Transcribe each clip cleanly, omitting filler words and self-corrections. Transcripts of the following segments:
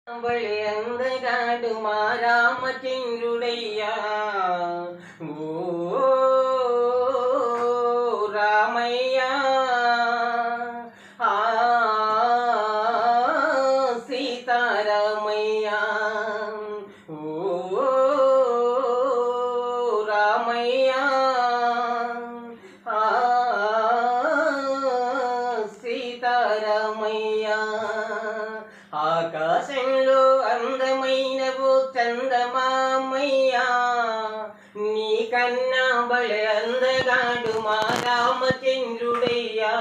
బలి అందగాడు మా రామచంద్రుడయ్యా. ఓ రామయ్యా, ఆ సీతారామయ్యా. ఓ రామయ్యా, ఆ సీతారామయ్యా. ఆకాశంలో అందమైన ఓ చందమామయ్యా, నీకన్నా బలి అందగాడు మా రామచంద్రుడయ్యా.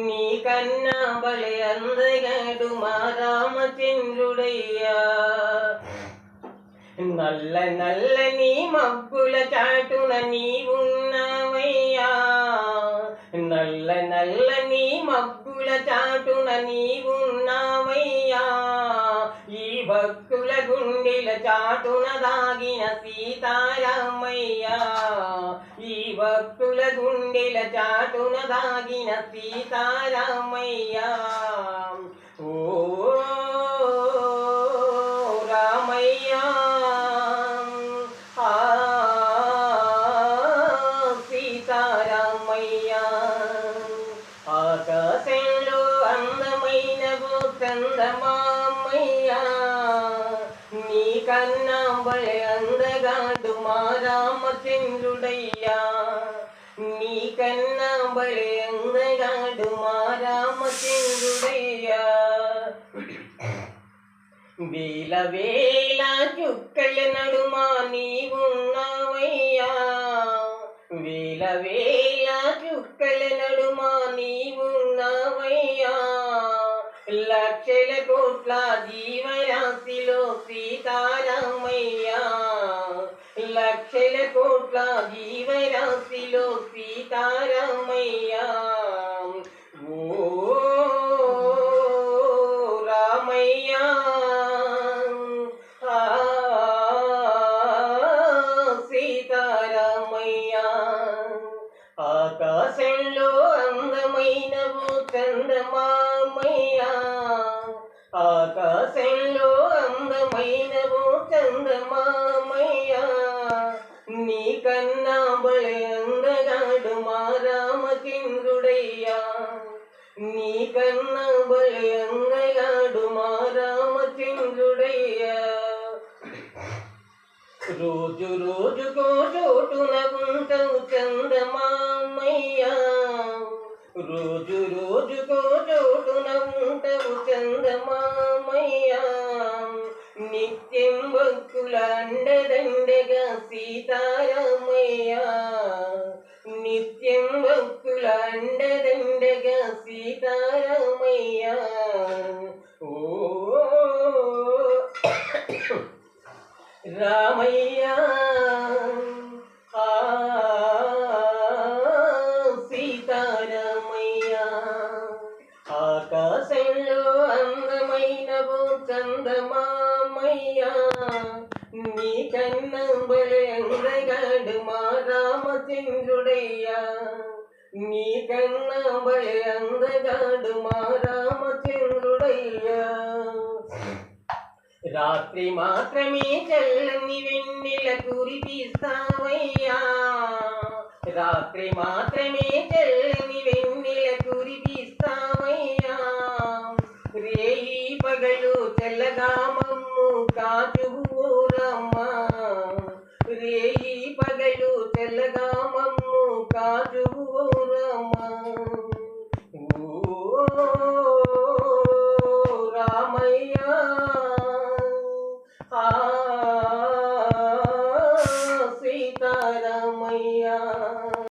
నీకన్నా బలి అందగాడు మా రామచంద్రుడయ్యా. నల్ల నల్లని మబ్బుల చాటున నీవున్నావయ్యా. నల్ల నల్లని మబ్బుల చాటున నీవున్నావయ్యా. ఈ భక్తుల గుండెల చాటున దాగిన సీతారామయ్యా. ఈ భక్తుల గుండెల చాటున దాగిన సీతారామయ్యా. ఓ రామయ్యా, ఆ సీతారామయ్యా. ఆకాశంలో అందమైన ఓ చందమామయ్యా, నీకన్నా బలి అందగాడు మా రామచంద్రుడయ్యా. నీకన్నా బలి అందగాడు మా రామచంద్రుడయ్యా. వేల వేల చుక్కల నడుమా నీవున్నావయ్యా. వేల వేల చుక్కల నడుమా నీవున్నావయ్యా. లక్షల కోట్ల జీవరాశిలో సీతారామయ్యా. లక్షల కోట్ల జీవరాశిలో సీతారామయ్యా. ఓ రామయ్యా, ఆ సీతారామయ్యా. ఆకాశంలో అందమైన ఓ చందమామయ్యా. ఆకాశంలో అందమైన ఓ చందమామయ్యా. నీకన్నా బలి అందగాడు మా రామచంద్రుడయ్యా. నీకన్నా బలి అందగాడు మా రామచంద్రుడయ్యా. రోజు రోజుకో చోటున ఉంటావు చందమామయ్యా. రోజు రోజుకో చోటున ఉంటావు చందమామయ్యా. నిత్యం భక్తుల అండదండగా సీతారామయ్యా. నిత్యం భక్తుల అండదండగా సీతారామయ్యా. ఓ రామయ్యా, ఆ సీతారామయ్యా. ఆకాశంలో అందమైన ఓ చందమామయ్యా, నీకన్నా బలి అందగాడు మా రామచంద్రుడయ్యా. నీకన్నా బలి అందగాడు మా రామచంద్రుడయ్యా. రాత్రి మాత్రమే చల్లని వెన్నెల కురిపిస్తావయ్యా. రాత్రి మాత్రమే చల్లని వెన్నెల కురిపిస్తావయ్యా. రేయి పగలు చల్లగా మమ్ము కాచువు రమ్మా. రేయి పగలు చల్లగా మమ్ము కాచువు రమ్మా. ఓ రామయ్యా, ఆ